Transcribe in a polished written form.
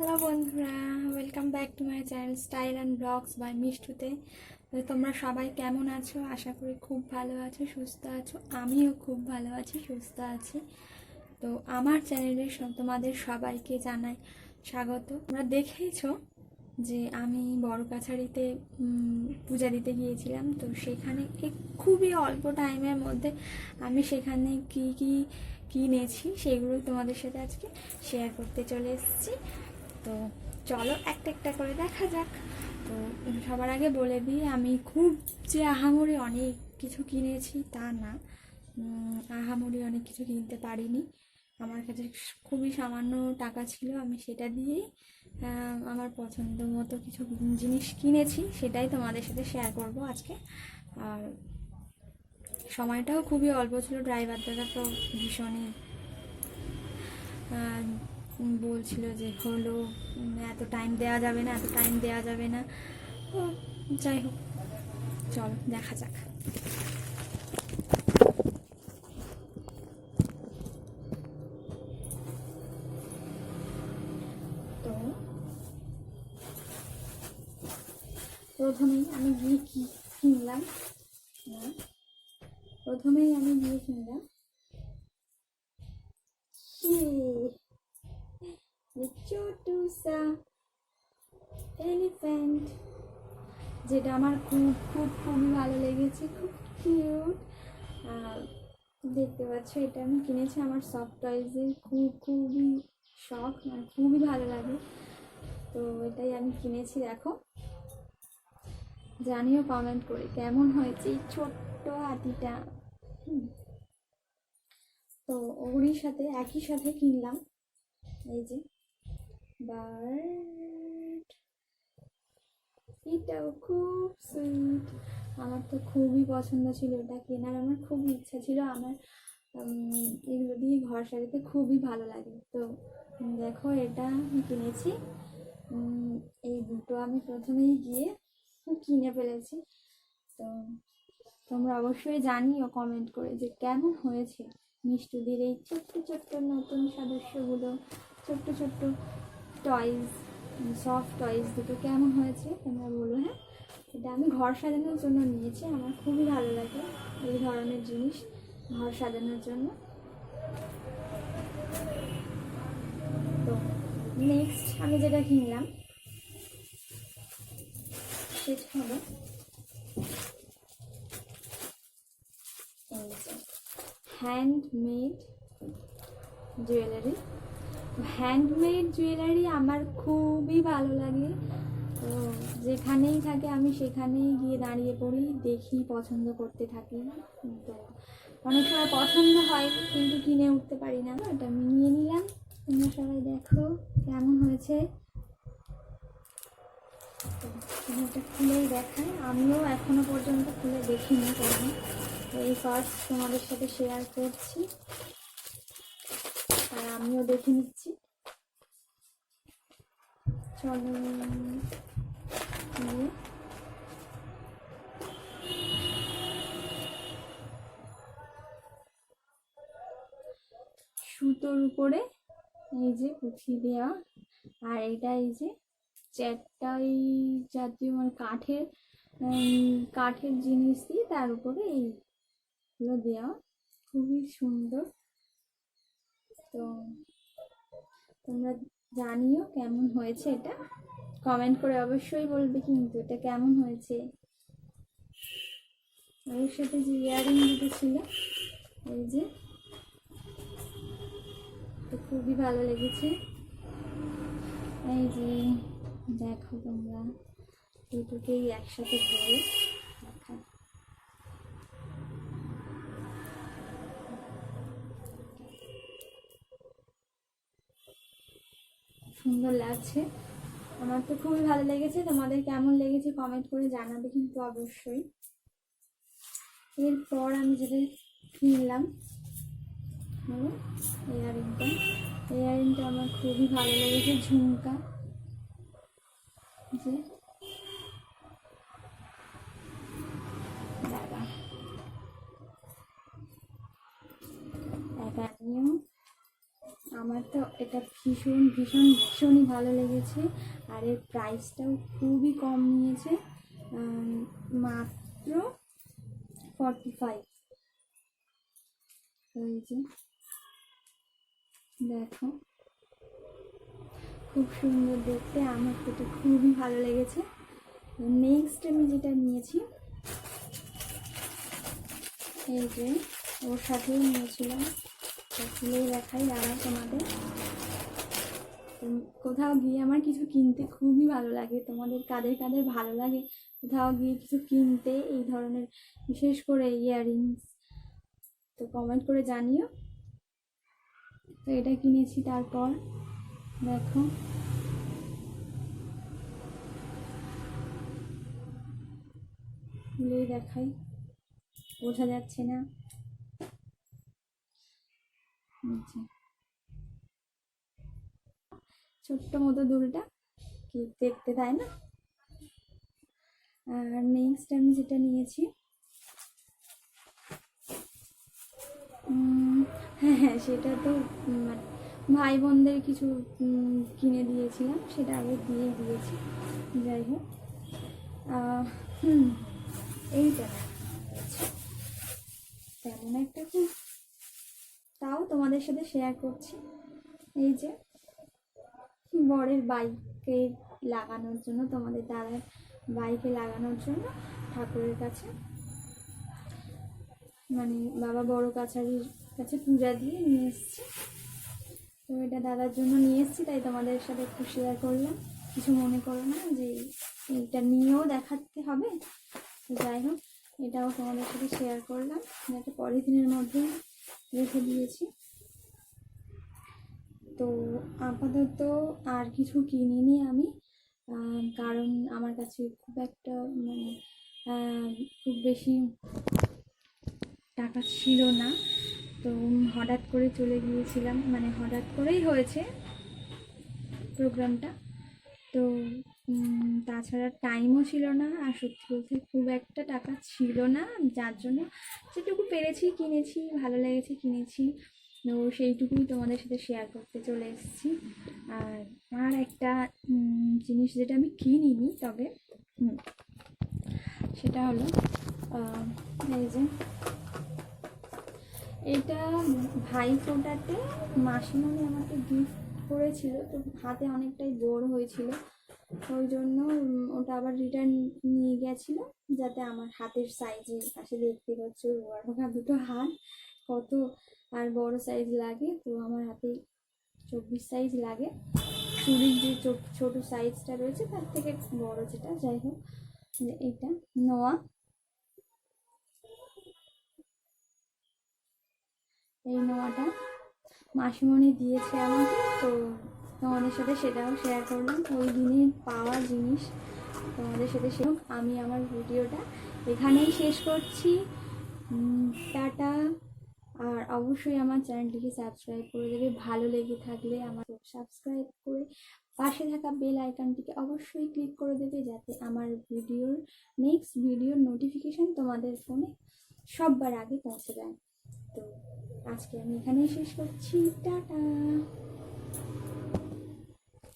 Hello বন্ধুরা, welcome back to my channel style and blogs by মিষ্টুতে। তোমরা সবাই কেমন আছো? আশা করি খুব ভালো আছো, সুস্থ আছো। আমিও খুব ভালো আছি, সুস্থ আছি। তো আমার চ্যানেলে তোমাদের সবাইকে জানাই স্বাগত। তোমরা দেখেইছো যে আমি বড় কাছারিতে পূজা দিতে গিয়েছিলাম। তো সেখানে খুবই অল্প টাইমের মধ্যে আমি সেখানে কি কি কিনেছি সেগুলোই তোমাদের সাথে আজকে শেয়ার করতে চলে এসেছি। তো চলো একটা একটা করে দেখা যাক। তো সবার আগে বলে দিই, আমি খুব যে আহামরি অনেক কিছু কিনেছি তা না। আহামরি অনেক কিছু কিনতে পারিনি। আমার কাছে খুবই সামান্য টাকা ছিল, আমি সেটা দিয়েই আমার পছন্দ মতো কিছু জিনিস কিনেছি, সেটাই তোমাদের সাথে শেয়ার করব আজকে। আর সময়টাও খুবই অল্প ছিল। ড্রাইভার দাদা তো ভীষণই বলছিল যে হলো এত টাইম দেওয়া যাবে না, এত টাইম দেওয়া যাবে না। তো যাই হোক, চলো দেখা যাক। তো প্রথমেই আমি গিয়ে কিনলাম ছোটু সা এলিফ্যান্ট, যেটা আমার খুবই ভালো লেগেছে, খুব কিউট। দেখতে পাচ্ছ, এটা আমি কিনেছি আমার সফট টয়েজের খুবই শখ, মানে খুবই ভালো লাগে। তো এটাই আমি কিনেছি। দেখো, জানিও কমেন্ট করে কেমন হয়েছে এই ছোট্ট হাতিটা। তো ওরই সাথে একই সাথে কিনলাম এই যে বার্ড, এটাও খুব সুইট। আমার তো খুবই পছন্দ ছিল এটা কেনার, আমার খুবই ইচ্ছা ছিল। আমার এগুলো দিয়ে ঘর সাজাতে খুবই ভালো লাগে। তো দেখো, এটা আমি কিনেছি। এই দুটো আমি প্রথমেই গিয়ে কিনে ফেলেছি। তো তোমরা অবশ্যই জানিও কমেন্ট করে যে কেমন হয়েছে মিষ্টুদের এই ছোট্ট ছোট্ট নতুন সদস্যগুলো, ছোট্ট ছোট্ট টয়েস, সফট টয়েস দুটো কেমন হয়েছে তোমরা বলো। হ্যাঁ, এটা আমি ঘর সাজানোর জন্য নিয়েছি, আমার খুবই ভালো লাগে এই ধরনের জিনিস ঘর সাজানোর জন্য। তো নেক্সট আমি যেটা কিনলাম সেটা হলো হ্যান্ডমেড জুয়েলারি। হ্যান্ডমেড জুয়েলারি আমার খুবই ভালো লাগে। তো যেখানেই থাকে আমি সেখানেই গিয়ে দাঁড়িয়ে পড়ি, দেখি, পছন্দ করতে থাকি। তো অনেক সময় পছন্দ হয় কিন্তু কিনে উঠতে পারি না। এটা আমি নিয়ে নিলাম। তোমরা সবাই দেখো কেমন হয়েছে। এটা খুলেই দেখায়, আমিও এখনো পর্যন্ত খুলে দেখিনি কখনো। তো এই ফার্স্ট তোমাদের সাথে শেয়ার করছি আর আমিও দেখে নিচ্ছি। চলো, সুতোর উপরে এই যে পুঁথি দেওয়া, আর এটা এই যে চ্যাটাই জাতীয়, মানে কাঠের জিনিস দিয়ে তার উপরে এইগুলো দেওয়া, খুবই সুন্দর। তো তোমরা জানিও কেমন হয়েছে এটা, কমেন্ট করে অবশ্যই বলবে কিন্তু এটা কেমন হয়েছে। এর সাথে যে ইয়ারিং দুটো ছিল এই যে, খুবই ভালো লেগেছে। এই যে দেখো তোমরা, দুটোকেই একসাথে ধরে দেখা, সুন্দর লাগছে। আমার তো খুবই ভালো লেগেছে। তোমাদের কেমন লেগেছে কমেন্ট করে জানাবে কিন্তু অবশ্যই। এরপর আমি যেটা কিনলাম ইয়ারিংটা আমার খুবই ভালো লেগেছে। ঝুমকা, যে দাদা আমার তো এটা ভীষণ ভীষণ ভীষণই ভালো লেগেছে। আর এর প্রাইসটাও খুবই কম নিয়েছে, মাত্র 45। ওই যে দেখো, খুব সুন্দর দেখতে, আমার তো এটা খুবই ভালো লেগেছে। নেক্সট আমি যেটা নিয়েছি, এই যে ওর সাথেই নিয়েছিলাম, খুলেই দেখাই দাঁড়া তোমাদের। কোথাও গিয়ে আমার কিছু কিনতে খুবই ভালো লাগে, তোমাদের কাদের কাদের ভালো লাগে কোথাও গিয়ে কিছু কিনতে এই ধরনের, বিশেষ করে ইয়াররিংস, তো কমেন্ট করে জানিও। তো এটা কিনেছি। তারপর দেখো, খুলেই দেখাই, বোঝা যাচ্ছে না, ছোট্ট মতো দুলটা কি দেখতে, তাই না? আর নেক্সট আমি যেটা নিয়েছি, হ্যাঁ হ্যাঁ, সেটা তো মানে ভাই বোনদের কিছু কিনে দিয়েছিলাম, সেটা আগে দিয়ে দিয়েছি। যাই হোক, এইটা তেমন একটা খুব, তাও তোমাদের সাথে শেয়ার করছি। এই যে বরের বাইকে লাগানোর জন্য, তোমাদের দাদার বাইকে লাগানোর জন্য ঠাকুরের কাছে, মানে বাবা বড় কাছারির কাছে পূজা দিয়ে নিয়ে এসেছি। তো এটা দাদার জন্য নিয়ে এসেছি, তাই তোমাদের সাথে একটু শেয়ার করলাম। কিছু মনে করো না যে এটা নিয়েও দেখাতে হবে। তো যাই হোক, এটাও তোমাদের সাথে শেয়ার করলাম। একটা পলিথিনের মধ্যেই রেখে দিয়েছি। তো আপাতত আর কিছু কিনিনি আমি, কারণ আমার কাছে খুব একটা মানে খুব বেশি টাকা ছিল না। তো হঠাৎ করে চলে গিয়েছিলাম, মানে হঠাৎ করেই হয়েছে প্রোগ্রামটা। তো তাছাড়া টাইমও ছিল না, আর সত্যি বলতে খুব একটা টাকা ছিল না, যার জন্য যেটুকু পেরেছি কিনেছি, ভালো লেগেছে কিনেছি। তো সেইটুকুই তোমাদের সাথে শেয়ার করতে চলে এসেছি। আর একটা জিনিস যেটা আমি কিনিনি, তবে সেটা হলো এই যে এটা ভাইফোঁটাতে মাসিমণি আমাকে গিফট করেছিল। তো হাতে অনেকটাই বড় হয়েছিল, ওই জন্য ওটা আবার রিটার্ন নিয়ে গেছিলো, যাতে আমার হাতের সাইজে আসে। দেখতে পাচ্ছ বড় দুটো হাত কত আর বড় সাইজ লাগে, তো আমার হাতে 24 সাইজ লাগে। চুড়ির যে ছোট সাইজটা রয়েছে তার থেকে বড় যেটা। যাই হোক, এটা নোয়া, এই নোয়াটা মাসিমণি দিয়েছে আমাকে। তো তোমাদের সাথে সেটাও শেয়ার করলাম, ওই দিনের পাওয়া জিনিস তোমাদের সাথে শেয়ার। আমি আমার ভিডিওটা এখানেই শেষ করছি। টাটা। আর অবশ্যই আমার চ্যানেলটিকে সাবস্ক্রাইব করে দেবে, ভালো লেগে থাকলে আমার সাবস্ক্রাইব করে পাশে থাকা বেল আইকনটিকে অবশ্যই ক্লিক করে দেবে, যাতে আমার নেক্সট ভিডিওর নোটিফিকেশান তোমাদের ফোনে সবার আগে পৌঁছে যায়। তো আজকে আমি এখানেই শেষ করছি। টাটা।